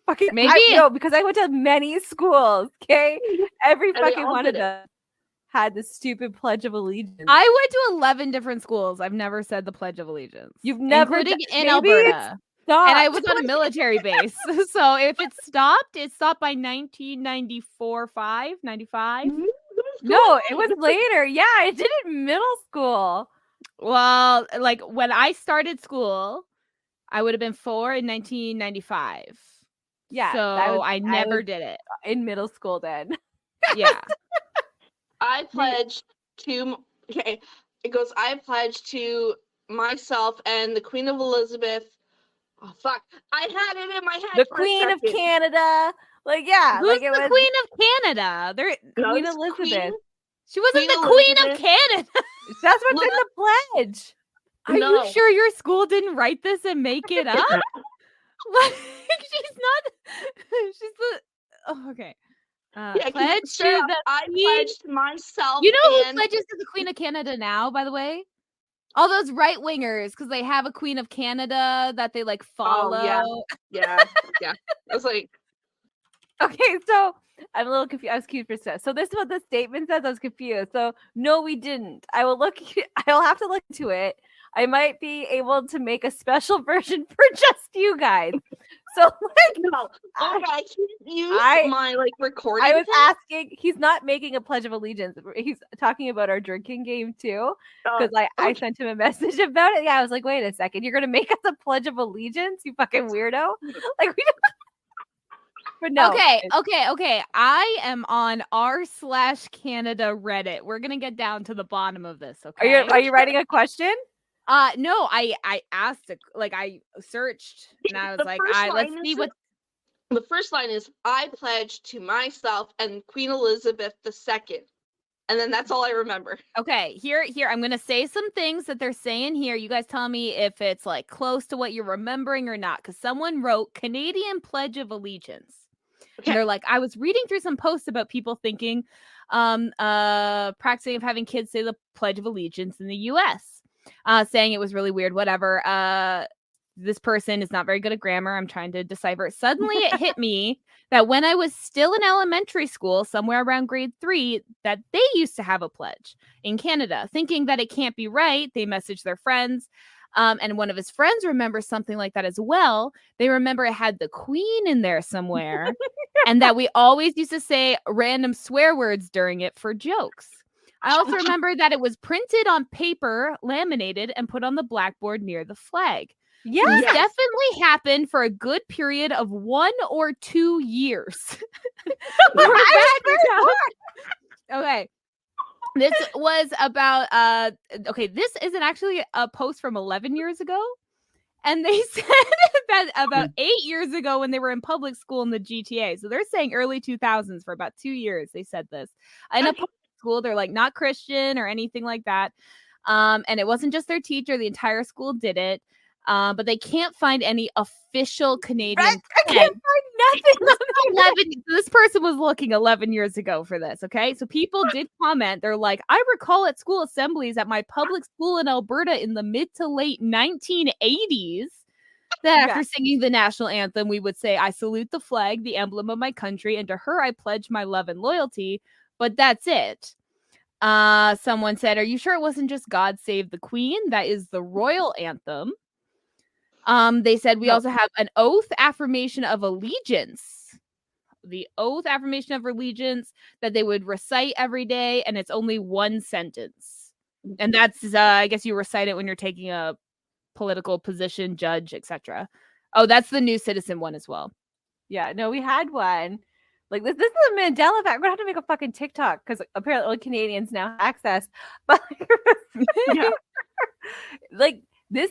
Fucking Maybe no, because I went to many schools. Okay, every fucking one of them had the stupid Pledge of Allegiance. I went to 11 different schools. I've never said the Pledge of Allegiance. You've never, including in Alberta. And I was on a military base. So if it stopped by 1994, 95. No, it was later. Yeah, I did it in middle school. Well, like when I started school, I would have been 4 in 1995. Yeah. So I never did it. In middle school then. Yeah. I pledged to, okay, it goes, I pledged to myself and the Queen of Elizabeth. Oh, fuck. I had it in my head. The Queen of Canada. Like, yeah. Who's like it the was Queen of Canada? Queen Elizabeth. She wasn't the Queen of Canada. That's what's in the pledge. Are you sure your school didn't write this and make it up? Like, she's the. Oh, okay. Pledge to the I pledged myself. You know who pledges to the Queen of Canada now, by the way? All those right wingers, because they have a Queen of Canada that they like follow. Oh, yeah. I was like, okay, so I'm a little confused. I was confused for stuff. So this is what the statement says. I was confused. So no, we didn't. I'll have to look into it. I might be able to make a special version for just you guys. So like, no, okay, I can't use my like recording. I was asking. He's not making a Pledge of Allegiance. He's talking about our drinking game too, because I sent him a message about it. Yeah, I was like, wait a second, you're gonna make us a Pledge of Allegiance, you fucking weirdo. Like we don't. But no. Okay. I am on r/Canada Reddit. We're gonna get down to the bottom of this. Okay. Are you writing a question? No, I asked I searched and I was like, let's see what the first line is. I pledge to myself and Queen Elizabeth II, and then that's all I remember. Okay, here I'm gonna say some things that they're saying here. You guys tell me if it's like close to what you're remembering or not, because someone wrote Canadian Pledge of Allegiance. Okay. And they're like, I was reading through some posts about people thinking, practicing of having kids say the Pledge of Allegiance in the U.S., saying it was really weird, whatever. This person is not very good at grammar. I'm trying to decipher it. Suddenly it hit me that when I was still in elementary school, somewhere around grade 3, that they used to have a pledge in Canada. Thinking that it can't be right, they messaged their friends. And one of his friends remembers something like that as well. They remember it had the Queen in there somewhere, and that we always used to say random swear words during it for jokes. I also remember that it was printed on paper, laminated, and put on the blackboard near the flag. Yeah, this definitely happened for a good period of 1 or 2 years. Okay. This was about this isn't actually a post from 11 years ago. And they said that about 8 years ago when they were in public school in the GTA. So they're saying early 2000s for about 2 years. They said this. In a public school, they're like not Christian or anything like that. And it wasn't just their teacher. The entire school did it. But they can't find any official Canadian. I can't find nothing. This person was looking 11 years ago for this. Okay. So people did comment. They're like, I recall at school assemblies at my public school in Alberta in the mid to late 1980s. That after singing the national anthem, we would say, "I salute the flag, the emblem of my country, and to her I pledge my love and loyalty." But that's it. Someone said, "Are you sure it wasn't just God Save the Queen? That is the royal anthem." They said we also have an oath affirmation of allegiance. The oath affirmation of allegiance that they would recite every day, and it's only one sentence. And that's I guess you recite it when you're taking a political position, judge, etc. Oh, that's the new citizen one as well. Yeah, no, we had one. Like this is a Mandela effect. We're gonna have to make a fucking TikTok because apparently only Canadians now have access. But Yeah. like this,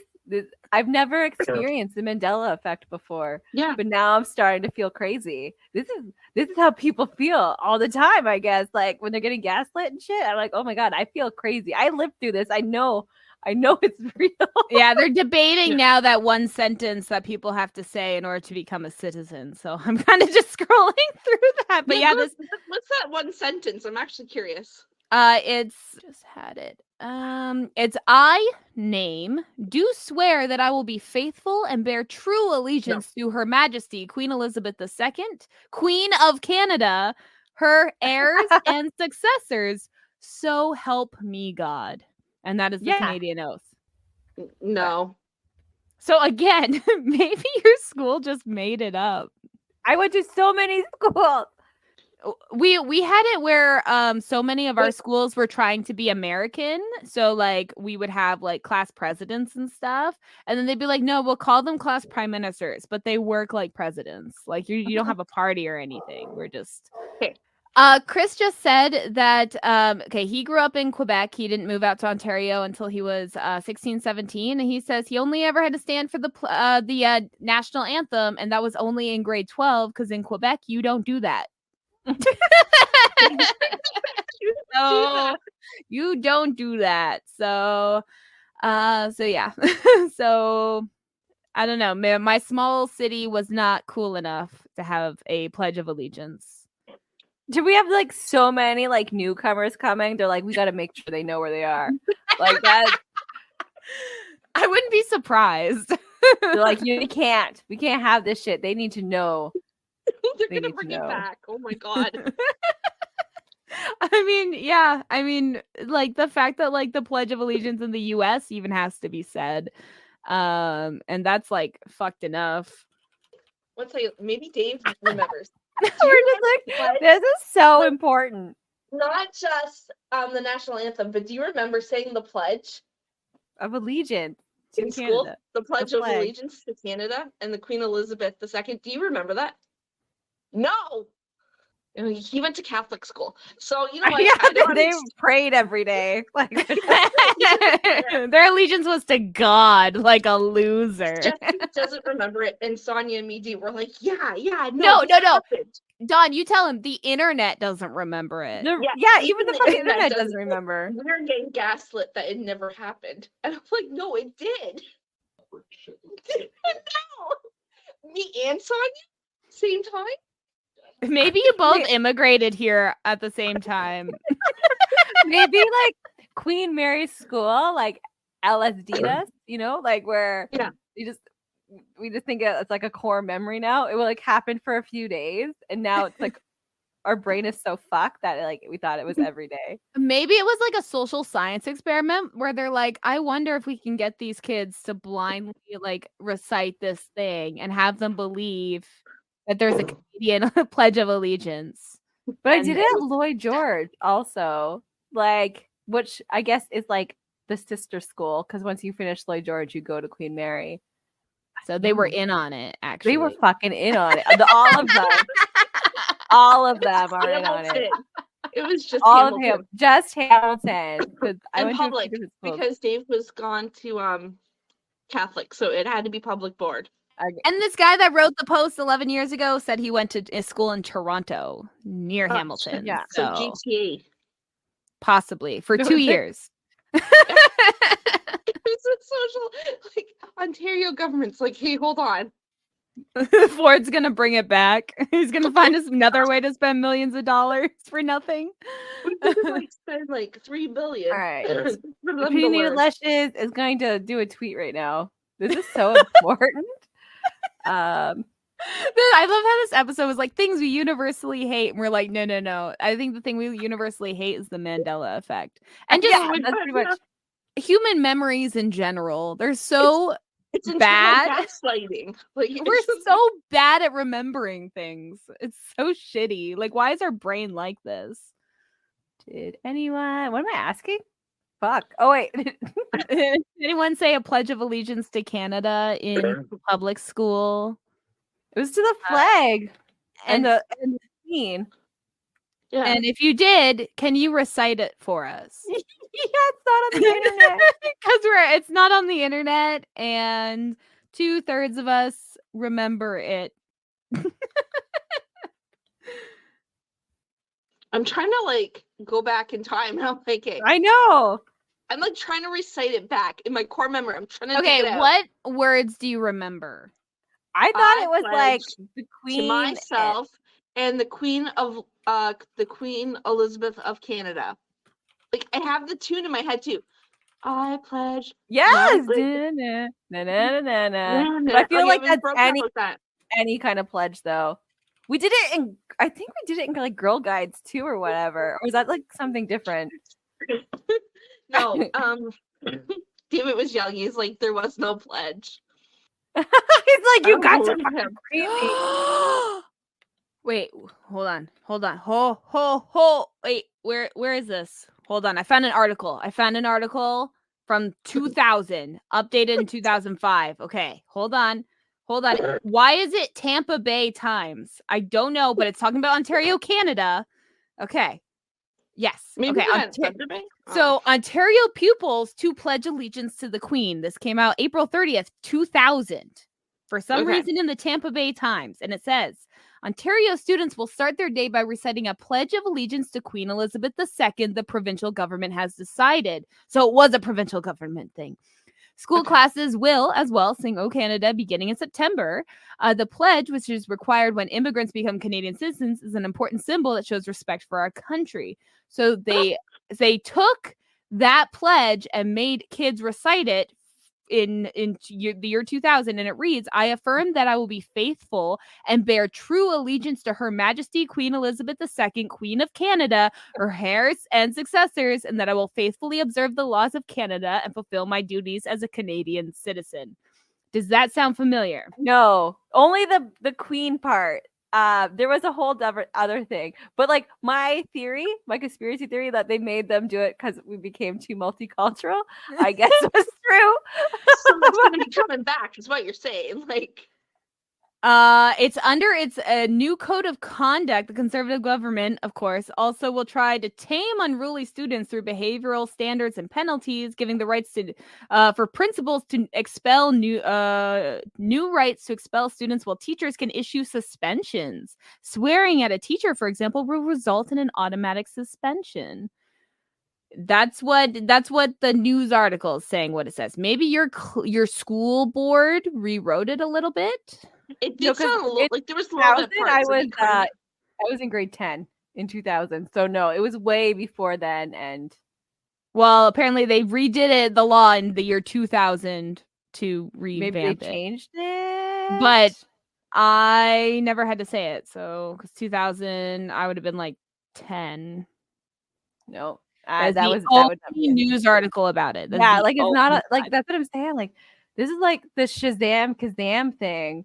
I've never experienced the Mandela effect before. Yeah. But now I'm starting to feel crazy. This is how people feel all the time, I guess. Like when they're getting gaslit and shit. I'm like, oh my God, I feel crazy. I lived through this. I know it's real. Yeah, they're debating now that one sentence that people have to say in order to become a citizen. So I'm kind of just scrolling through that. But yeah, what's that one sentence? I'm actually curious. It's just had it. It's I name do swear that I will be faithful and bear true allegiance to Her Majesty Queen Elizabeth II, Queen of Canada, her heirs and successors. So help me God. And that is the Canadian oath. No. So again, maybe your school just made it up. I went to so many schools. We had it where so many of our schools were trying to be American. So like we would have like class presidents and stuff. And then they'd be like, no, we'll call them class prime ministers, but they work like presidents. Like you don't have a party or anything. We're just okay. Chris just said that, he grew up in Quebec. He didn't move out to Ontario until he was 16, 17. And he says he only ever had to stand for the national anthem. And that was only in grade 12 because in Quebec, you don't do that. So you don't do that. So yeah. So I don't know. My small city was not cool enough to have a Pledge of Allegiance. Do we have like so many like newcomers coming? They're like, we got to make sure they know where they are. Like that. I wouldn't be surprised. They're like, we can't have this shit. They need to know. They're gonna bring it back. Oh my God. I mean, yeah. I mean, like the fact that like the Pledge of Allegiance in the US even has to be said. And that's like fucked enough. Let's say maybe Dave remembers. We're just like, this is so important. Not just the national anthem, but do you remember saying the Pledge of Allegiance in school? The Pledge of Allegiance to Canada and the Queen Elizabeth II. Do you remember that? No. He went to Catholic school, so you know what? They prayed every day. Like their allegiance was to God, like a loser. Jesse doesn't remember it, and Sonia and me were like, "Yeah, no. Don, you tell him the internet doesn't remember it. Even the fucking internet doesn't remember. We're getting gaslit that it never happened, and I'm like, "No, it did." No, me and Sonia, same time. Maybe you both immigrated here at the same time. Maybe like Queen Mary's school, like LSD'd us, like where we just think it's like a core memory now. It will like happen for a few days, and now it's like our brain is so fucked that like we thought it was every day. Maybe it was like a social science experiment where they're like, I wonder if we can get these kids to blindly like recite this thing and have them believe that there's a Canadian Pledge of Allegiance. But I did it at Lloyd George also, like, which I guess is like the sister school, because once you finish Lloyd George, you go to Queen Mary. So they were in on it, actually. They were fucking in on it. All of them. All of them are in on it. It was just all Hamilton. of him, just Hamilton. I went public because Dave was gone to Catholic, so it had to be public board. And this guy that wrote the post 11 years ago said he went to a school in Toronto near Hamilton. Yeah, so GTA. Possibly for 2 years. It's a social, like Ontario government's like, hey, hold on. Ford's gonna bring it back. He's gonna find us another way to spend millions of dollars for nothing. We could like spend like $3 billion. All right. Opinionated Lushes is going to do a tweet right now. This is so important. I love how this episode was like things we universally hate, and we're like, no. I think the thing we universally hate is the Mandela effect, and just Yeah, that's pretty much. human memories in general. They're so It's internal bad. gaslighting. Like, We're so bad at remembering things. It's so shitty. Like, why is our brain like this? Did anyone? What am I asking? Fuck. Oh wait. Did anyone say a Pledge of Allegiance to Canada in public school? It was to the flag and and the queen. Yeah. And if you did, can you recite it for us? Yeah, it's not on the internet. Because it's not on the internet, and 2/3 of us remember it. I'm trying to like go back in time, and I'm like, hey, I know. I'm like trying to recite it back in my core memory. I'm trying to. Okay, what words do you remember? I thought it was like pledge the queen to myself and the Queen Elizabeth of Canada. Like, I have the tune in my head too. I pledge. Yes. my- But I feel Okay, like we that's broke down with that. any kind of pledge though. We did it in I think we did it in like Girl Guides too or whatever. Or was that like something different? No, David was young. He's like, there was no pledge. He's like, you I guys don't are believe fucking him. crazy. Wait, hold on. Wait, where is this? Hold on. I found an article from 2000, updated in 2005. Okay, hold on. Why is it Tampa Bay Times? I don't know, but it's talking about Ontario, Canada. Okay. Yes. Maybe okay. Thunder Bay? So Ontario pupils to pledge allegiance to the Queen. This came out April 30th, 2000. For some reason in the Tampa Bay Times. And it says, Ontario students will start their day by reciting a pledge of allegiance to Queen Elizabeth II, the provincial government has decided. So it was a provincial government thing. School classes will, as well, sing O Canada beginning in September. The pledge, which is required when immigrants become Canadian citizens, is an important symbol that shows respect for our country. So they took that pledge and made kids recite it in the year 2000, and it reads, I affirm that I will be faithful and bear true allegiance to Her Majesty Queen Elizabeth II, Queen of Canada, her heirs and successors, and that I will faithfully observe the laws of Canada and fulfill my duties as a Canadian citizen. Does that sound familiar? No, only the queen part. There was a whole other thing, but like my conspiracy theory that they made them do it because we became too multicultural, I guess was true. Someone's gonna be coming back, is what you're saying. Like, it's a new code of conduct. The Conservative government, of course, also will try to tame unruly students through behavioral standards and penalties, giving the rights to for principals to expel new rights to expel students, while teachers can issue suspensions. Swearing at a teacher, for example, will result in an automatic suspension. That's what the news article is saying. What it says. Maybe your school board rewrote it a little bit. it did sound a little like there was a little bit I was in grade 10 in 2000, so no, it was way before then. And well, apparently they redid the law in the year 2000 to revamp maybe it. they changed it, But I never had to say it, so because 2000 I would have been like 10. No, That's that the was only news article about it. Yeah, like it's not like that's what I'm saying. Like this is like the Kazam thing.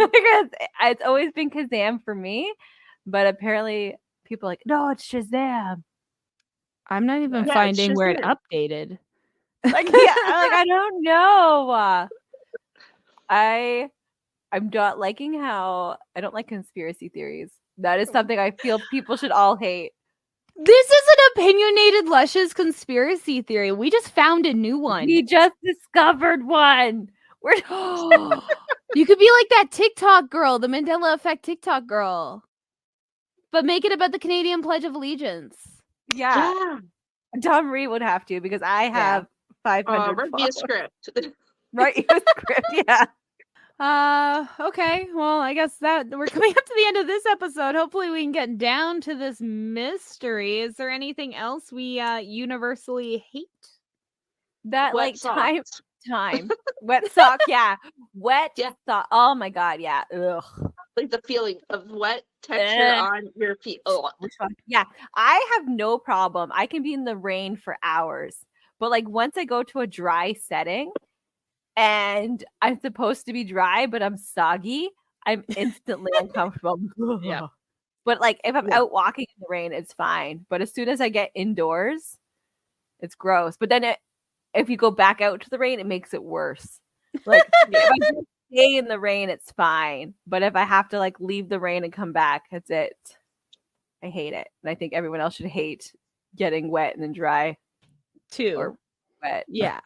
It's always been Kazam for me, but apparently people are like, no, it's Shazam. I'm not even finding where it updated. Like, yeah, like I don't know. I'm not liking how I don't like conspiracy theories. That is something I feel people should all hate. This is an opinionated luscious conspiracy theory. We just found a new one. We just discovered one. You could be like that TikTok girl, the Mandela Effect TikTok girl, but make it about the Canadian Pledge of Allegiance. Yeah. Don Marie would have to, because I have 500 write me a script. Write you a script, yeah. Okay. Well, I guess that we're coming up to the end of this episode. Hopefully we can get down to this mystery. Is there anything else we universally hate? That like time. Wet sock, yeah. Wet Yeah. sock. Oh my god, yeah. Ugh. Like the feeling of wet texture Ugh. on your feet. Oh, Which one? Yeah, I have no problem. I can be in the rain for hours, but like once I go to a dry setting and I'm supposed to be dry, but I'm soggy, I'm instantly uncomfortable. Yeah. But like if I'm Yeah. out walking in the rain, it's fine. But as soon as I get indoors, it's gross. But then if you go back out to the rain, it makes it worse. Like if I just stay in the rain, it's fine. But if I have to like leave the rain and come back, that's it. I hate it. And I think everyone else should hate getting wet and then dry Too. or wet. Yeah.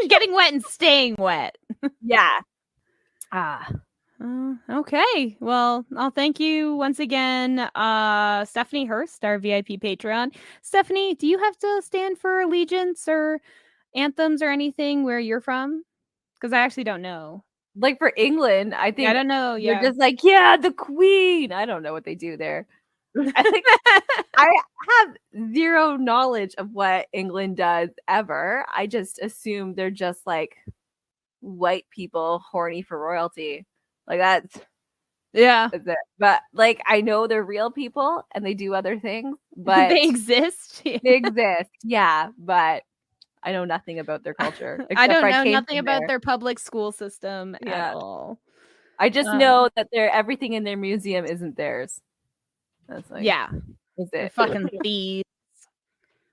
Getting wet and staying wet. Yeah. Okay. Well, I'll thank you once again, Stephanie Hurst, our VIP Patreon. Stephanie, do you have to stand for allegiance or anthems or anything where you're from? Because I actually don't know. Like for England, I think I don't know. you're Yeah. just like, yeah, the Queen. I don't know what they do there. I think I have zero knowledge of what England does ever. I just assume they're just like white people horny for royalty. Like that's Yeah. it. But like I know they're real people and they do other things, but They exist. they exist. Yeah, but I know nothing about their culture. I except don't for know came nothing from about there. their public school system Yeah. at all. I just know that everything in their museum isn't theirs. That's like Yeah. Is They're it? fucking thieves.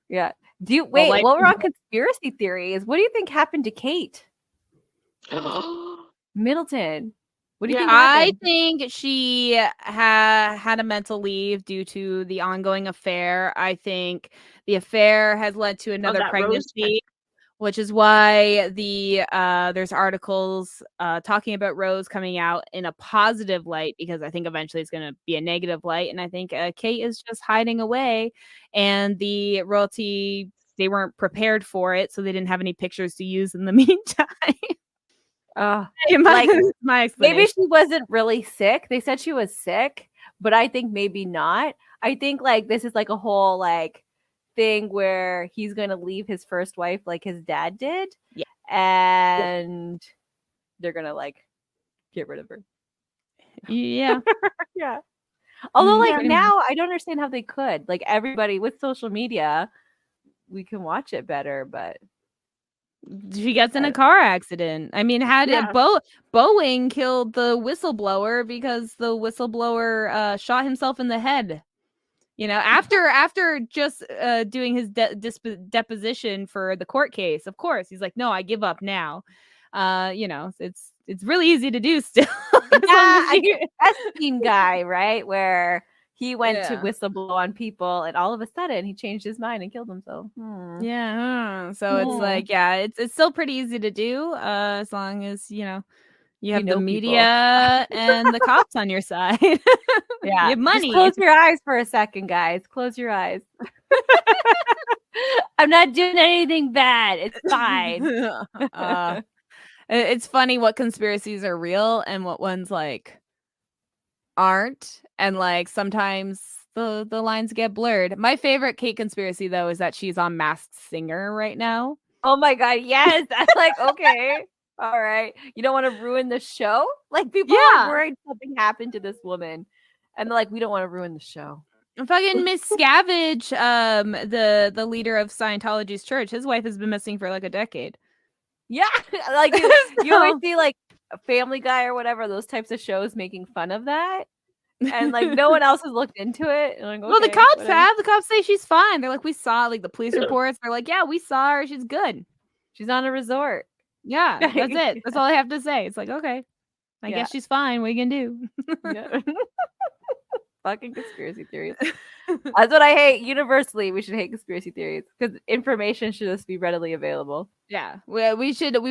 Yeah. Do you wait? like- While we're on conspiracy theories, what do you think happened to Kate Middleton? What do you think I happened? think she had a mental leave due to the ongoing affair. I think the affair has led to another that Rose pregnancy, which is why there's articles talking about Rose coming out in a positive light, because I think eventually it's going to be a negative light. And I think Kate is just hiding away, and the royalty, they weren't prepared for it, so they didn't have any pictures to use in the meantime. Like my explanation. maybe she wasn't really sick. They said she was sick, but I think maybe not. I think like this is like a whole like thing where he's going to leave his first wife like his dad did. Yeah. And they're going to like get rid of her. Yeah. Yeah. Although like pretty now I don't understand how they could. Like everybody with social media, we can watch it better, but She gets in a car accident. I mean, Yeah. Boeing killed the whistleblower because the whistleblower shot himself in the head. You know, after just doing his deposition for the court case, of course, he's like, no, I give up now. You know, it's really easy to do still. Epstein guy, right? Where he went to whistleblow on people, and all of a sudden he changed his mind and killed himself. Yeah. So it's like, it's still pretty easy to do, as long as you have the media and the cops on your side. Yeah, you have money. Just close your eyes for a second, guys. Close your eyes. I'm not doing anything bad. It's fine. It's funny what conspiracies are real and what ones like aren't, and like sometimes the lines get blurred. My favorite Kate conspiracy though is that she's on Masked Singer right now. Oh my god, yes. That's like, okay, all right. You don't want to ruin the show? Like people are worried something happened to this woman, and they're like, we don't want to ruin the show. Fucking Miss Scavenge, the leader of Scientology's church, his wife has been missing for like a decade. Yeah, like you always see like a Family Guy or whatever, those types of shows making fun of that, and like no one else has looked into it. Like, well, the cops have. The cops say she's fine. They're like, we saw like the police reports. They're like, yeah, we saw her. She's good. She's on a resort. Yeah, that's it. That's all I have to say. It's like, okay, I guess she's fine. What are you gonna do? Fucking conspiracy theories. That's what I hate. Universally, we should hate conspiracy theories because information should just be readily available. Yeah, we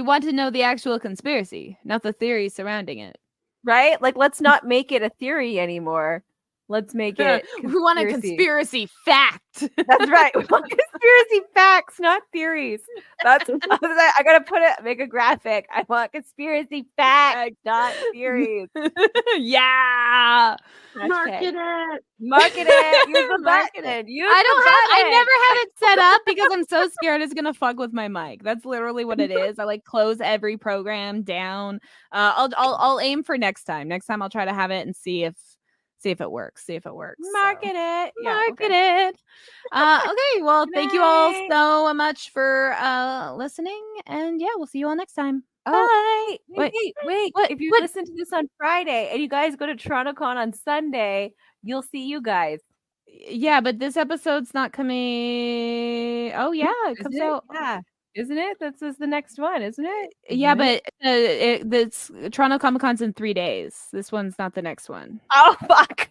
want to know the actual conspiracy, not the theory surrounding it. Right? Like, let's not make it a theory anymore. Let's make it. We want a conspiracy fact. That's right. We want conspiracy facts, not theories. That's I gotta make a graphic. I want conspiracy facts, not theories. Yeah. Market it. Market it. Use the Market button. Use I the never have it set up because I'm so scared it's gonna fuck with my mic. That's literally what it is. I like close every program down. I'll aim for next time. Next time I'll try to have it and see if it works. Market it. Yeah, Market it. Okay. Well, thank you all so much for listening, and yeah, we'll see you all next time. Oh, Bye. Wait. What? If you What? listen to this on Friday and you guys go to TorontoCon on Sunday, you'll see you guys. Yeah, but this episode's not coming. Oh yeah, it comes out. Yeah. Isn't it? This is the next one, isn't it? Yeah, but this Toronto Comic Con's in 3 days. This one's not the next one. Oh fuck.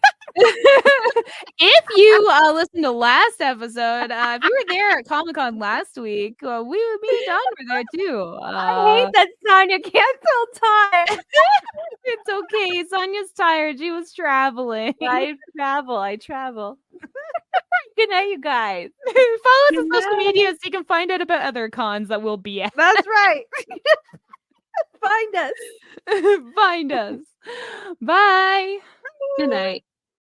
If you listened to last episode, if you were there at Comic Con last week, me and Don were there too. I hate that Sonia cancel time. It's okay. Sonia's tired. She was traveling. I travel. Good night, you guys. Follow us on social media so you can find out about other cons that we'll be at. That's right. Find us. Find us. Bye. Good night.